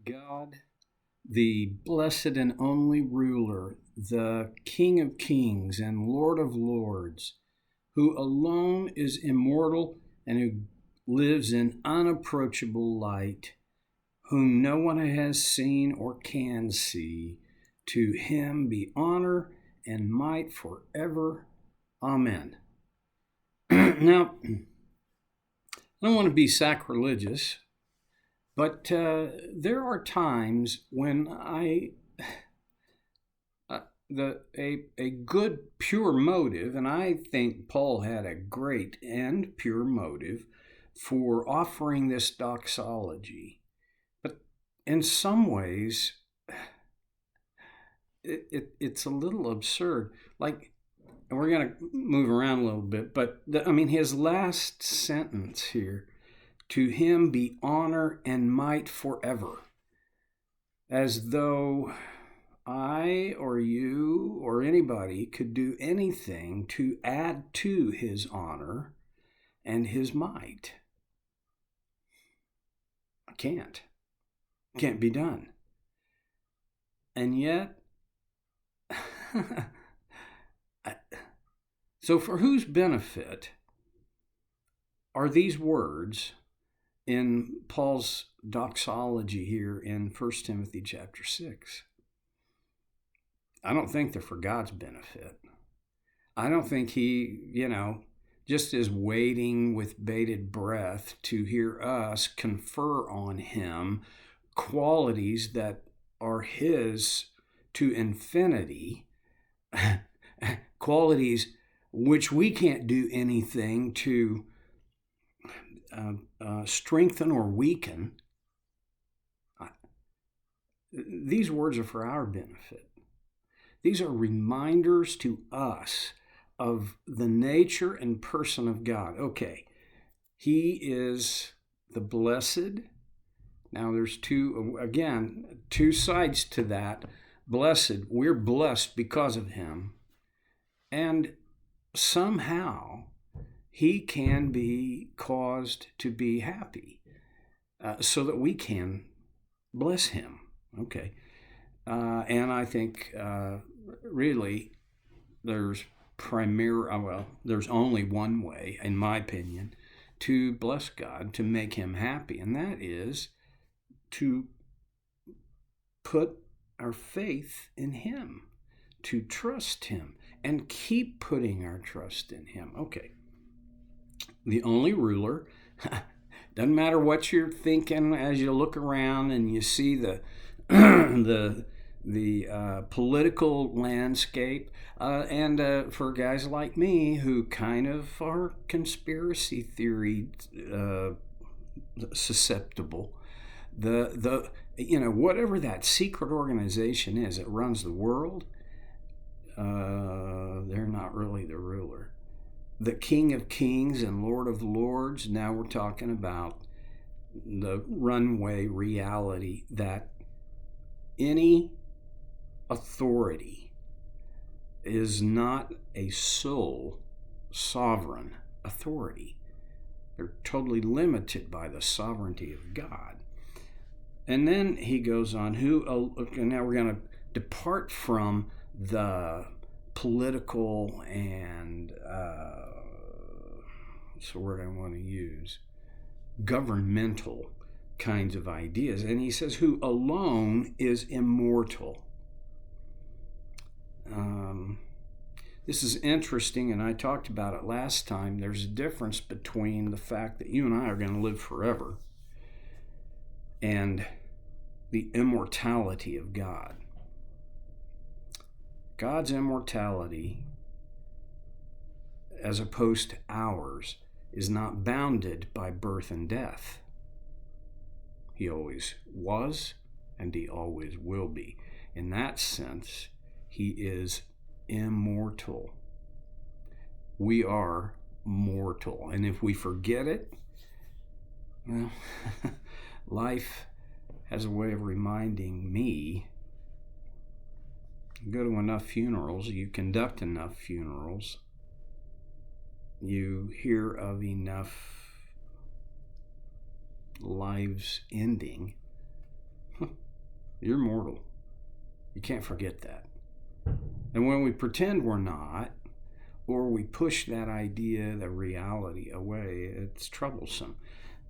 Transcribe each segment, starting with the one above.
God, the blessed and only ruler, the King of kings and Lord of lords, who alone is immortal and who lives in unapproachable light, whom no one has seen or can see, to him be honor and might forever. Amen. Now, I don't want to be sacrilegious, but there are times when a good pure motive, and I think Paul had a great and pure motive for offering this doxology, but in some ways it's a little absurd. Like, and we're going to move around a little bit, but his last sentence here, to him be honor and might forever, as though I or you or anybody could do anything to add to his honor and his might. I can't. Can't be done. And yet, so for whose benefit are these words in Paul's doxology here in 1 Timothy chapter 6? I don't think they're for God's benefit. I don't think he, just is waiting with bated breath to hear us confer on him qualities that are his to infinity, qualities which we can't do anything to strengthen or weaken. These words are for our benefit. These are reminders to us of the nature and person of God. Okay, he is the blessed. Now there's two sides to that. Blessed, we're blessed because of him. And somehow he can be caused to be happy so that we can bless him. Okay. And I think really there's only one way, in my opinion, to bless God, to make him happy, and that is to put our faith in him, to trust him, and keep putting our trust in him. Okay. The only ruler, doesn't matter what you're thinking as you look around and you see the political landscape, and for guys like me who kind of are conspiracy theory susceptible, whatever that secret organization is that runs the world, they're not really the ruler. The King of Kings and Lord of Lords, now we're talking about the runway reality that any authority is not a sole sovereign authority. They're totally limited by the sovereignty of God. And then he goes on, now we're going to depart from the political and, what's the word I want to use? Governmental kinds of ideas. And he says, who alone is immortal. This is interesting, and I talked about it last time. There's a difference between the fact that you and I are going to live forever and the immortality of God. God's immortality, as opposed to ours, is not bounded by birth and death. He always was, and he always will be. In that sense, he is immortal. We are mortal. And if we forget it, well, life has a way of reminding me. You go to enough funerals, you conduct enough funerals, you hear of enough lives ending, You're mortal. You can't forget that. And when we pretend we're not, or we push that idea, the reality away, it's troublesome.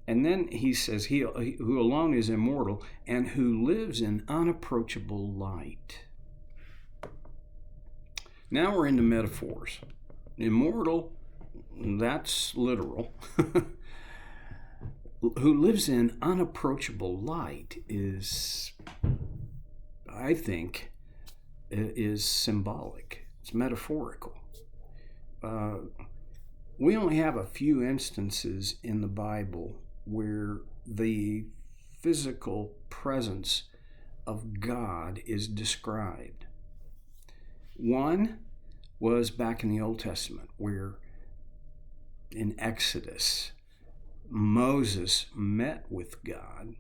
And then he says, he who alone is immortal and who lives in unapproachable light. Now we're into metaphors. Immortal, that's literal. Who lives in unapproachable light is, I think, is symbolic. It's metaphorical. We only have a few instances in the Bible where the physical presence of God is described. One was back in the Old Testament, where in Exodus, Moses met with God,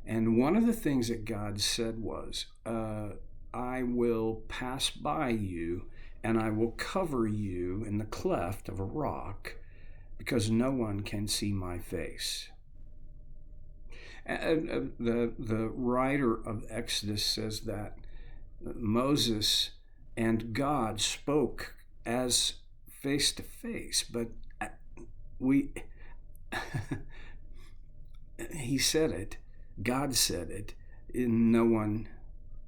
and one of the things that God said was, I will pass by you and I will cover you in the cleft of a rock because no one can see my face. The writer of Exodus says that Moses and God spoke as face to face, but he said it, God said it, no one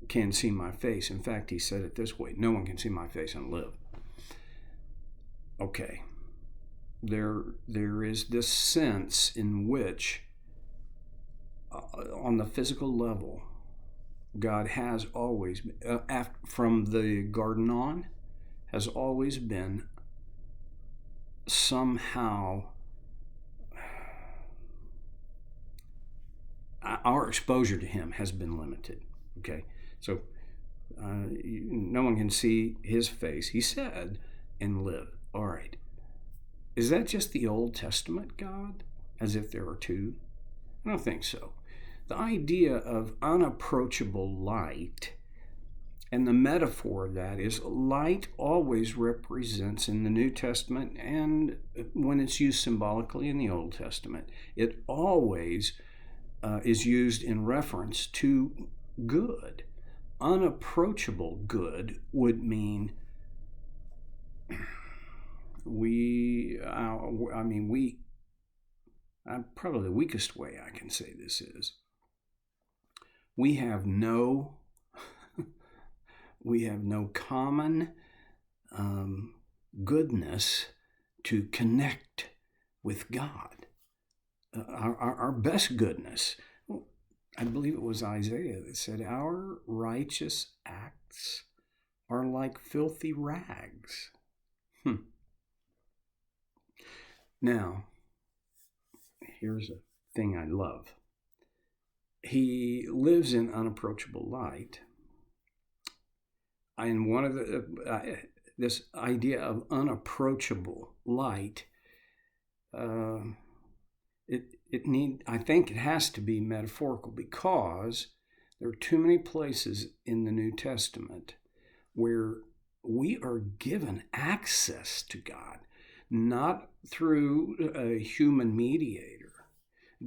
can see my face. In fact, he said it this way, no one can see my face and live. Okay. There is this sense in which, on the physical level, God has always, from the garden on, has always been somehow, our exposure to him has been limited. Okay, so no one can see his face, he said, and live. All right. Is that just the Old Testament God, as if there are two? I don't think so. The idea of unapproachable light, and the metaphor of that is light always represents in the New Testament, and when it's used symbolically in the Old Testament, it always is used in reference to good. Unapproachable good would mean probably the weakest way I can say this is, we have no common goodness to connect with God. Our best goodness, I believe it was Isaiah that said, our righteous acts are like filthy rags. Now, here's a thing I love. He lives in unapproachable light. And one of this idea of unapproachable light, I think it has to be metaphorical, because there are too many places in the New Testament where we are given access to God, not through a human mediator.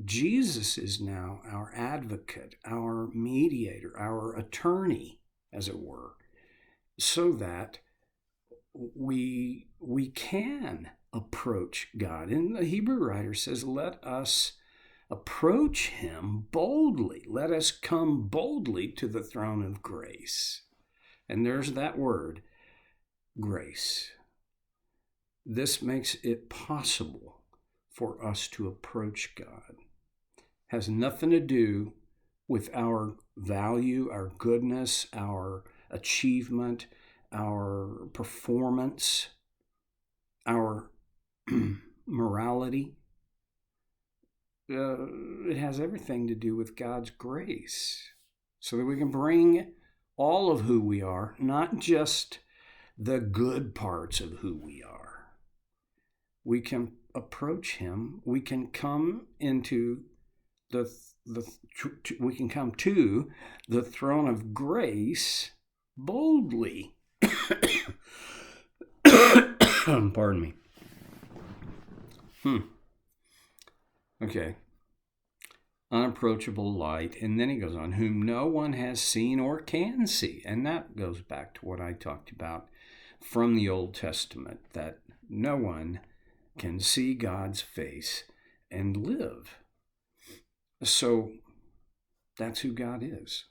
Jesus is now our advocate, our mediator, our attorney, as it were, so that we can approach God. And the Hebrew writer says, let us approach him boldly. Let us come boldly to the throne of grace. And there's that word, grace. This makes it possible for us to approach God. Has nothing to do with our value, our goodness, our achievement, our performance, our morality. It has everything to do with God's grace, so that we can bring all of who we are, not just the good parts of who we are. We can approach him. We can come into we can come to the throne of grace boldly. Pardon me. Okay. unapproachable light. And then he goes on, whom no one has seen or can see. And that goes back to what I talked about from the Old Testament, that no one can see God's face and live. So that's who God is.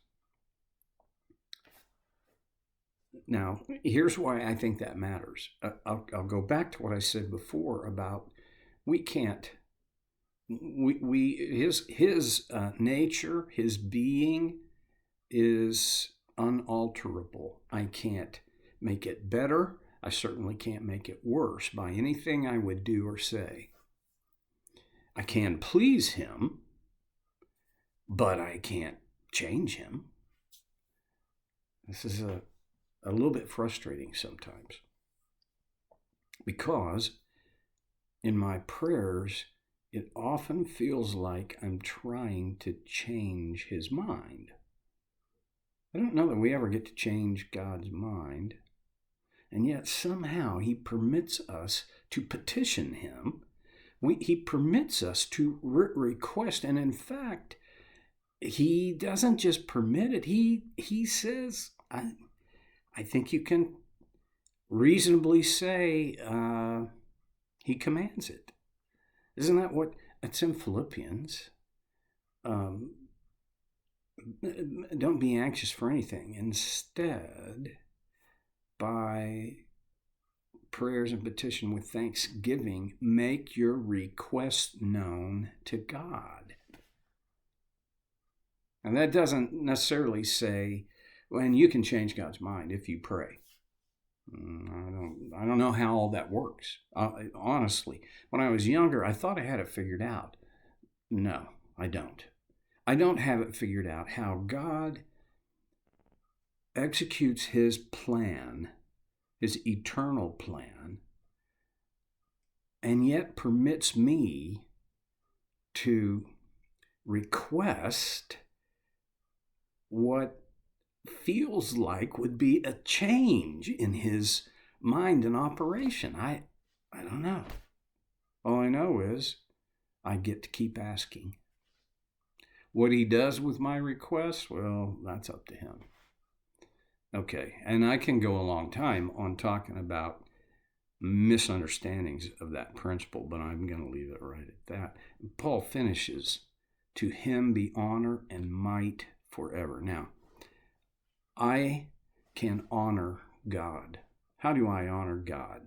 Now, here's why I think that matters. I'll go back to what I said before about we can't. His nature, his being is unalterable. I can't make it better. I certainly can't make it worse by anything I would do or say. I can please him, but I can't change him. This is a little bit frustrating sometimes, because in my prayers, it often feels like I'm trying to change his mind. I don't know that we ever get to change God's mind, and yet somehow he permits us to petition him. He permits us to request, and in fact, he doesn't just permit it. He says, I think you can reasonably say he commands it. Isn't that what it's in Philippians? Don't be anxious for anything. Instead, by prayers and petition with thanksgiving, make your request known to God. And that doesn't necessarily say, well, you can change God's mind if you pray. I don't know how all that works. Honestly, when I was younger, I thought I had it figured out. No, I don't. I don't have it figured out how God executes his plan, his eternal plan, and yet permits me to request what feels like would be a change in his mind and operation. I don't know. All I know is I get to keep asking. What he does with my requests, well, that's up to him. Okay, and I can go a long time on talking about misunderstandings of that principle, but I'm going to leave it right at that. Paul finishes, to him be honor and might forever. Now, I can honor God. How do I honor God?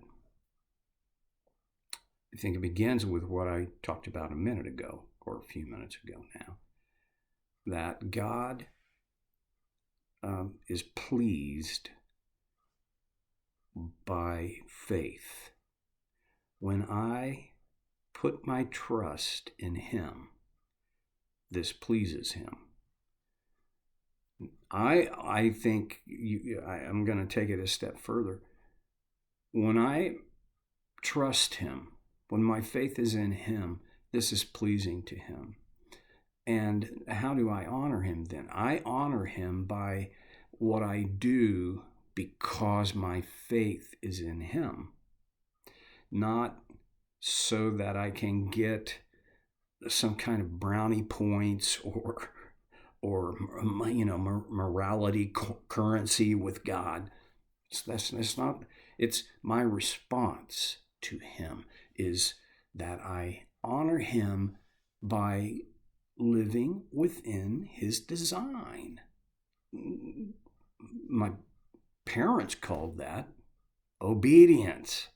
I think it begins with what I talked about a minute ago, or a few minutes ago now, that God is pleased by faith. When I put my trust in him, this pleases him. I think I'm going to take it a step further. When I trust him, when my faith is in him, this is pleasing to him. And how do I honor him then? I honor him by what I do because my faith is in him. Not so that I can get some kind of brownie points or morality currency with God. That's not. It's my response to him is that I honor him by living within his design. My parents called that obedience.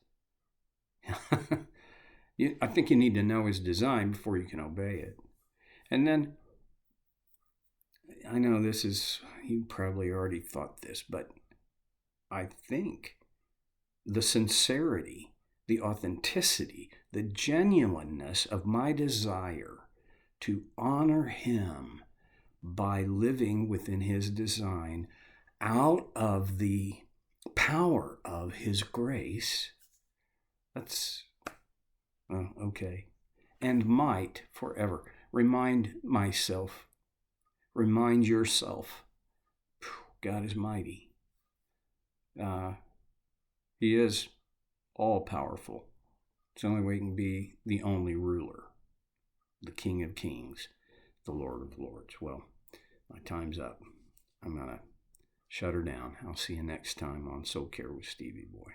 I think you need to know his design before you can obey it. And then, I know you probably already thought this, but I think the sincerity, the authenticity, the genuineness of my desire to honor him by living within his design out of the power of his grace, that's okay. And might forever. Remind yourself, God is mighty. He is all powerful. It's the only way he can be the only ruler, the King of Kings. the Lord of Lords. Well, my time's up. I'm going to shut her down. I'll see you next time on Soul Care with Stevie Boy.